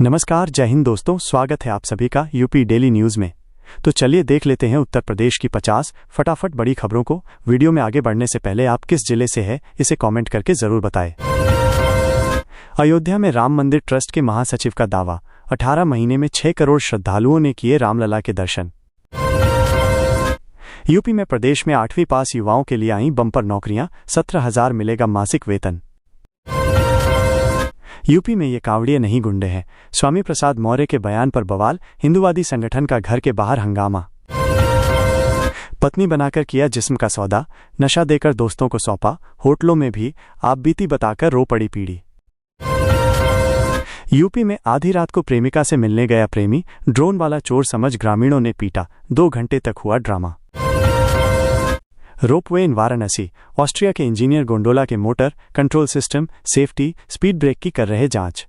नमस्कार, जय हिंद दोस्तों। स्वागत है आप सभी का यूपी डेली न्यूज़ में। तो चलिए देख लेते हैं उत्तर प्रदेश की 50 फटाफट बड़ी खबरों को। वीडियो में आगे बढ़ने से पहले आप किस जिले से हैं इसे कमेंट करके जरूर बताएं। अयोध्या में राम मंदिर ट्रस्ट के महासचिव का दावा, 18 महीने में 6 करोड़ श्रद्धालुओं ने किए रामलला के दर्शन। यूपी में प्रदेश में 8वीं पास युवाओं के लिए आई बम्पर नौकरियां, 17,000 मिलेगा मासिक वेतन। यूपी में ये कांवड़िए नहीं गुंडे हैं, स्वामी प्रसाद मौर्य के बयान पर बवाल, हिंदुवादी संगठन का घर के बाहर हंगामा। पत्नी बनाकर किया जिस्म का सौदा, नशा देकर दोस्तों को सौंपा, होटलों में भी आपबीती बताकर रो पड़ी पीड़ी। यूपी में आधी रात को प्रेमिका से मिलने गया प्रेमी, ड्रोन वाला चोर समझ ग्रामीणों ने पीटा, 2 घंटे तक हुआ drama. Ropeway in Varanasi, Austria के इंजीनियर गोंडोला के motor control system, safety, speed brake की कर रहे जांच।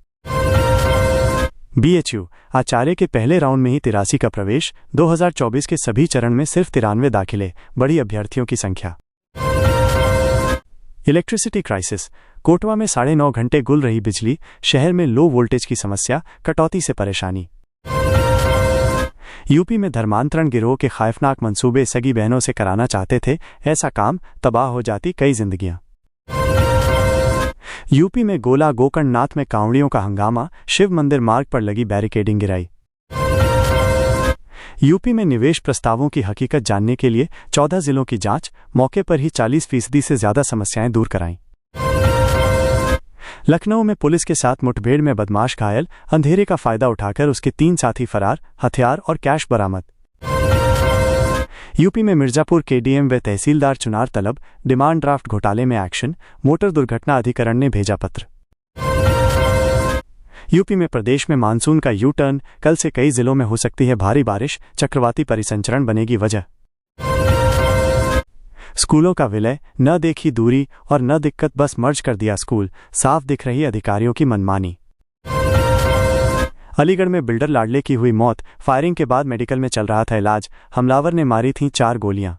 बीएचयू, आचार्य के पहले राउंड में ही 83 का प्रवेश, 2024 के सभी चरण में सिर्फ 93 दाखिले, बढ़ी अभ्यर्थियों की संख्या। इलेक्ट्रिसिटी क्राइसिस, कोटवा में 9.5 घंटे गुल रही बिजली, शहर में लो वोल्टेज की समस्या, कटौती से परेशानी। यूपी में धर्मांतरण गिरोह के खौफनाक मंसूबे, सगी बहनों से कराना चाहते थे ऐसा काम, तबाह हो जाती कई जिंदगियां। यूपी में गोला गोकर्णनाथ में कांवड़ियों का हंगामा, शिव मंदिर मार्ग पर लगी बैरिकेडिंग गिराई। यूपी में निवेश प्रस्तावों की हकीकत जानने के लिए 14 जिलों की जांच, मौके पर ही 40% से ज्यादा समस्याएं दूर कराईं। लखनऊ में पुलिस के साथ मुठभेड़ में बदमाश घायल, अंधेरे का फायदा उठाकर उसके 3 साथी फरार, हथियार और कैश बरामद। यूपी में मिर्जापुर केडीएम व तहसीलदार चुनार तलब, डिमांड ड्राफ्ट घोटाले में एक्शन, मोटर दुर्घटना अधिकरण ने भेजा पत्र। यूपी में प्रदेश में मानसून का यू टर्न, कल से कई जिलों में हो सकती है भारी बारिश, चक्रवाती परिसंचरण बनेगी वजह। स्कूलों का विलय, न देखी दूरी और न दिक्कत, बस मर्ज कर दिया स्कूल, साफ दिख रही अधिकारियों की मनमानी। अलीगढ़ में बिल्डर लाडले की हुई मौत, फायरिंग के बाद मेडिकल में चल रहा था इलाज, हमलावर ने मारी थीं 4 गोलियां।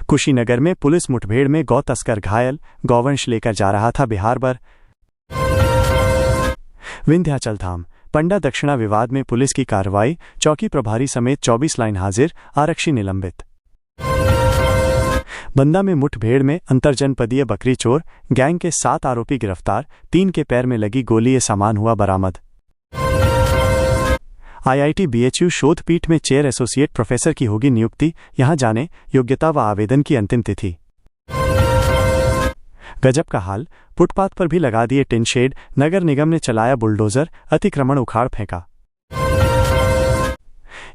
कुशीनगर में पुलिस मुठभेड़ में गौ तस्कर घायल, गौवंश लेकर जा रहा था बिहार पर। विंध्याचल धाम, पंडा दक्षिणा विवाद में पुलिस की कार्रवाई, चौकी प्रभारी समेत 24 लाइन हाजिर, आरक्षी निलंबित। बंदा में मुठभेड़ में अंतरजनपदीय बकरी चोर, गैंग के 7 आरोपी गिरफ्तार, 3 के पैर में लगी गोली, ये सामान हुआ बरामद। आईआईटी बीएचयू शोध पीठ में चेयर एसोसिएट प्रोफेसर की होगी नियुक्ति, यहां जाने योग्यता व आवेदन की अंतिम तिथि। गजब का हाल, फुटपाथ पर भी लगा दिए टिन शेड, नगर निगम ने चलाया बुलडोजर, अतिक्रमण उखाड़ फेंका।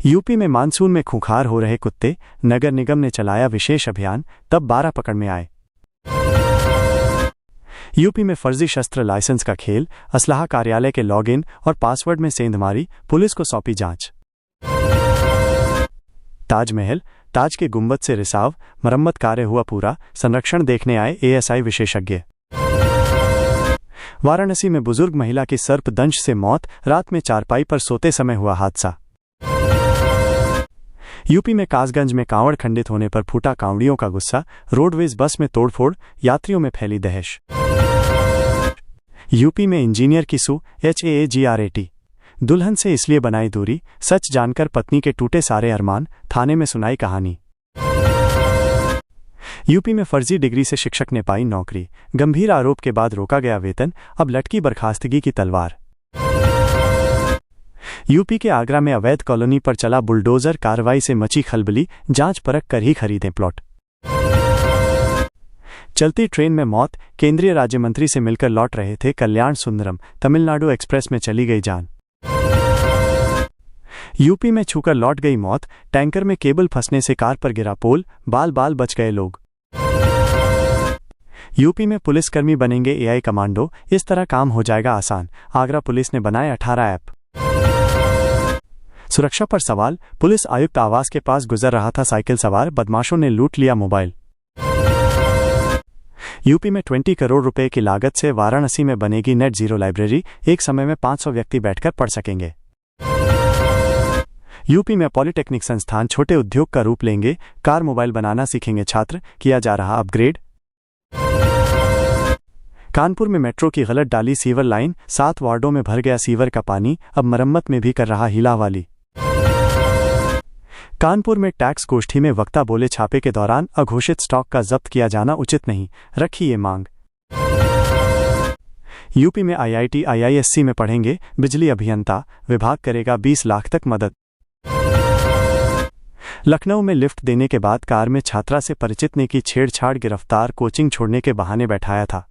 यूपी में मानसून में खूंखार हो रहे कुत्ते, नगर निगम ने चलाया विशेष अभियान, तब 12 पकड़ में आए। यूपी में फर्जी शस्त्र लाइसेंस का खेल, असलाहा कार्यालय के लॉगिन और पासवर्ड में सेंधमारी, पुलिस को सौंपी जांच। ताजमहल, ताज के गुंबद से रिसाव, मरम्मत कार्य हुआ पूरा, संरक्षण देखने आए एएसआई विशेषज्ञ। वाराणसी में बुजुर्ग महिला की सर्पदंश से मौत, रात में चारपाई पर सोते समय हुआ हादसा। यूपी में कासगंज में कांवड़ खंडित होने पर फूटा कांवड़ियों का गुस्सा, रोडवेज बस में तोड़फोड़, यात्रियों में फैली दहश। यूपी में इंजीनियर की सू, HAAGRAT, दुल्हन से इसलिए बनाई दूरी, सच जानकर पत्नी के टूटे सारे अरमान, थाने में सुनाई कहानी। यूपी में फर्जी डिग्री से शिक्षक ने पाई नौकरी, गंभीर आरोप के बाद रोका गया वेतन, अब लटकी बर्खास्तगी की तलवार। यूपी के आगरा में अवैध कॉलोनी पर चला बुलडोजर, कार्रवाई से मची खलबली, जांच परख कर ही खरीदें प्लॉट। चलती ट्रेन में मौत, केंद्रीय राज्य मंत्री से मिलकर लौट रहे थे कल्याण सुंदरम, तमिलनाडु एक्सप्रेस में चली गई जान। यूपी में छूकर लौट गई मौत, टैंकर में केबल फंसने से कार पर गिरा पोल, बाल बाल बच गए लोग। यूपी में पुलिसकर्मी बनेंगे एआई कमांडो, इस तरह काम हो जाएगा आसान, आगरा पुलिस ने बनाए 18 ऐप। सुरक्षा पर सवाल, पुलिस आयुक्त आवास के पास गुजर रहा था साइकिल सवार, बदमाशों ने लूट लिया मोबाइल। यूपी में 20 करोड़ रुपए की लागत से वाराणसी में बनेगी नेट जीरो लाइब्रेरी, एक समय में 500 व्यक्ति बैठकर पढ़ सकेंगे। यूपी में पॉलिटेक्निक संस्थान छोटे उद्योग का रूप लेंगे, कार मोबाइल बनाना सीखेंगे छात्र, किया जा रहा अपग्रेड। कानपुर में मेट्रो की गलत डाली सीवर लाइन, 7 वार्डों में भर गया सीवर का पानी, अब मरम्मत में भी कर रहा हीलावाली। कानपुर में टैक्स गोष्ठी में वक्ता बोले छापे के दौरान अघोषित स्टॉक का जब्त किया जाना उचित नहीं, रखी ये मांग। यूपी में IIT IISc में पढ़ेंगे बिजली अभियंता, विभाग करेगा 20 लाख तक मदद। लखनऊ में लिफ्ट देने के बाद कार में छात्रा से परिचित ने की छेड़छाड़, गिरफ्तार, कोचिंग छोड़ने के बहाने बैठाया था।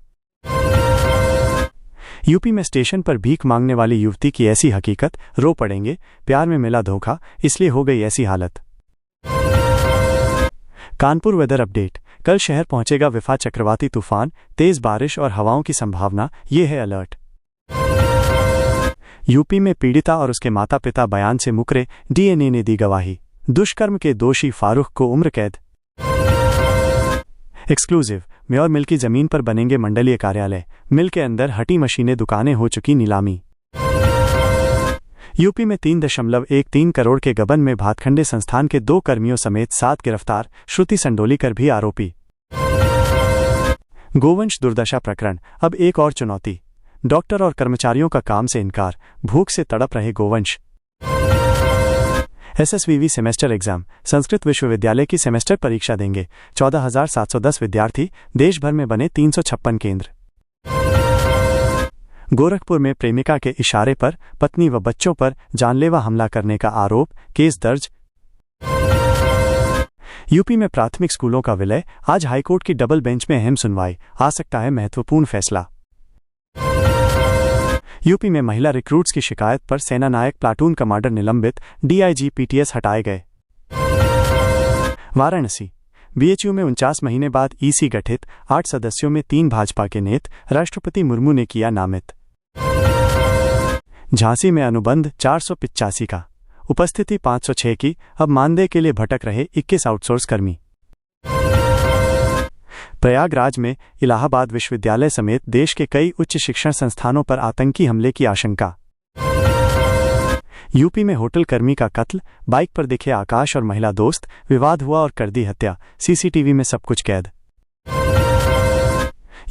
यूपी में स्टेशन पर भीख मांगने वाली युवती की ऐसी हकीकत, रो पड़ेंगे, प्यार में मिला धोखा, इसलिए हो गई ऐसी हालत। कानपुर वेदर अपडेट, कल शहर पहुंचेगा विफा चक्रवाती तूफान, तेज बारिश और हवाओं की संभावना, ये है अलर्ट। यूपी में पीड़िता और उसके माता पिता बयान से मुकरे, DNA ने दी गवाही, दुष्कर्म के दोषी फारूक को उम्र कैद। एक्सक्लूसिव, म्योर मिल की जमीन पर बनेंगे मंडलीय कार्यालय, मिल के अंदर हटी मशीनें, दुकानें हो चुकी नीलामी। यूपी में 3.13 करोड़ के गबन में भातखंडे संस्थान के 2 कर्मियों समेत 7 गिरफ्तार, श्रुति संडोलीकर भी आरोपी। गोवंश दुर्दशा प्रकरण, अब एक और चुनौती, डॉक्टर और कर्मचारियों का काम से इनकार, भूख से तड़प रहे गोवंश। SSVV सेमेस्टर एग्जाम, संस्कृत विश्वविद्यालय की सेमेस्टर परीक्षा देंगे 14,710 विद्यार्थी, देश भर में बने 356 केंद्र। गोरखपुर में प्रेमिका के इशारे पर पत्नी व बच्चों पर जानलेवा हमला करने का आरोप, केस दर्ज। यूपी में प्राथमिक स्कूलों का विलय, आज हाईकोर्ट की डबल बेंच में अहम सुनवाई, आ सकता है महत्वपूर्ण फैसला। यूपी में महिला रिक्रूट्स की शिकायत पर सेना नायक प्लाटून कमांडर निलंबित, DIG PTS हटाए गए। वाराणसी, BHU में 49 महीने बाद EC गठित, 8 सदस्यों में 3 भाजपा के नेता, राष्ट्रपति मुर्मू ने किया नामित। झांसी में अनुबंध 485 का, उपस्थिति 506 की, अब मानदेय के लिए भटक रहे 21 आउटसोर्स कर्मी। प्रयागराज में इलाहाबाद विश्वविद्यालय समेत देश के कई उच्च शिक्षण संस्थानों पर आतंकी हमले की आशंका। यूपी में होटल कर्मी का कत्ल, बाइक पर दिखे आकाश और महिला दोस्त, विवाद हुआ और कर दी हत्या, CCTV में सब कुछ कैद।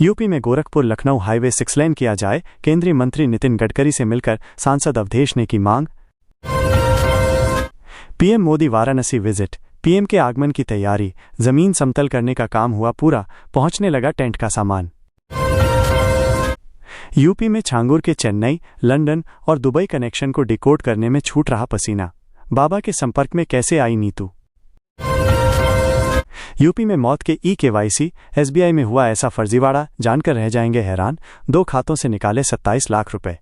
यूपी में गोरखपुर लखनऊ हाईवे 6 लेन किया जाए, केंद्रीय मंत्री नितिन गडकरी से मिलकर सांसद अवधेश ने की मांग। PM Modi Varanasi visit, PM के आगमन की तैयारी, जमीन समतल करने का काम हुआ पूरा, पहुंचने लगा टेंट का सामान। यूपी में छांगुर के चेन्नई, लंदन और दुबई कनेक्शन को डिकोड करने में छूट रहा पसीना, बाबा के संपर्क में कैसे आई नीतू। यूपी में मौत के eKYC, SBI में हुआ ऐसा फर्जीवाड़ा, जानकर रह जाएंगे हैरान, 2 खातों से निकाले 27 लाख रुपए।